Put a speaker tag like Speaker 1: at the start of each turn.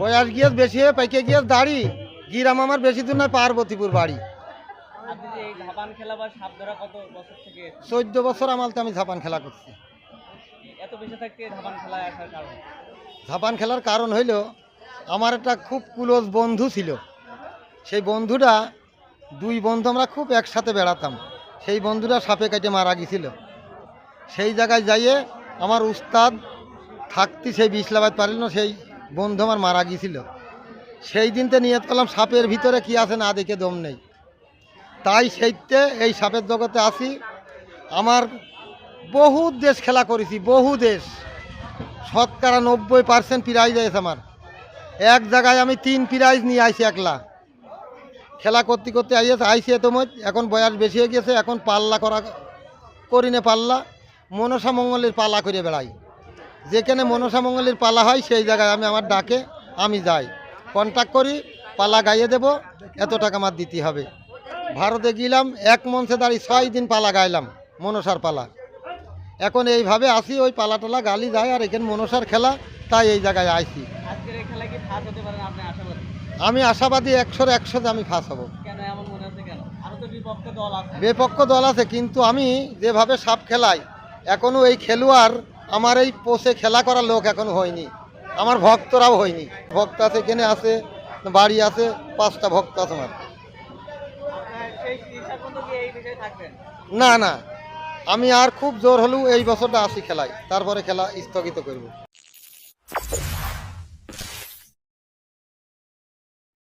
Speaker 1: বয়স গিয়ে বেশি হয়ে পাইকে গিয়ে দাড়ি গিরাম আমার বেশি দূর নয়, পার্বতীপুর বাড়ি।
Speaker 2: আপনি যে এই ধাপান খেলা বা সাপ ধরা কত বছর থেকে?
Speaker 1: 14 বছর আমালতে আমি ঝাপান খেলা করছি।
Speaker 2: এত বেশি থাকতে ধাপান খেলায় আসার কারণ?
Speaker 1: ঝাপান খেলার কারণ হইল আমার একটা খুব ক্লোজ বন্ধু ছিল। সেই বন্ধুটা, দুই বন্ধু আমরা খুব একসাথে বেড়াতাম। সেই বন্ধুটা সাপে কাটে মারা গেছিল। সেই জায়গায় যাইয়ে আমার উস্তাদ থাকতে সেই বিষ লাগাতে পারিল না, সেই বন্ধু আমার মারা গিয়েছিল। সেই দিনতে নিয়ত করলাম সাপের ভিতরে কি আছে না দেখে দম নেই। তাই সেইতে এই সাপের জগতে আসি। আমার বহু দেশ খেলা করেছি, বহু দেশ, শতকরা 90% প্রাইজ আছে আমার। এক জায়গায় আমি 3 প্রাইজ নিয়ে আইছি একলা। খেলা করতে করতে আইসি এত এখন বয়স বেশি হয়ে গেছে। এখন পাল্লা করি না, পাল্লা মনসা মঙ্গলের পালা করে বেড়াই। যেখানে মনসা মঙ্গলের পালা হয় সেই জায়গায় আমি আমার ডাকে আমি যাই, কন্ট্যাক্ট করি, পালা গাইয়ে দেব, এত টাকা আমার দিতে হবে। ভারতে গেলাম, এক মঞ্চে দাঁড়িয়ে 6 দিন পালা গাইলাম, মনসার পালা। এখন এইভাবে আসি, ওই পালা টালা গালি যায়। আর এখানে মনসার খেলা, তাই এই জায়গায় আইছি।
Speaker 2: আজকের এই খেলায় কি ফার্স্ট হতে পারেন আপনি আশাবাদী?
Speaker 1: আমি আশাবাদী 100 যে আমি ফার্স্ট হব।
Speaker 2: কেন এমন মনে হচ্ছে কেন? আরো তো বিপক্ষ দল আছে।
Speaker 1: বিপক্ষ দল আছে, কিন্তু আমি যেভাবে সাপ খেলাই এখনও এই খেলোয়াড় আমার এই পোষে খেলা করার লোক এখনো হয়নি। আমার ভক্তরাও হয়নি। ভক্ত আছে, এখানে আছে, বাড়ি আছে, 5টা ভক্ত আছে আমার।
Speaker 2: আপনার সেই চিকিৎসা পর্যন্ত কি এই বিষয়ে থাকবেন?
Speaker 1: না না, আমি আর খুব জোর হলেও এই বছরটা আসি খেলাই, তারপরে খেলা স্থগিত করব।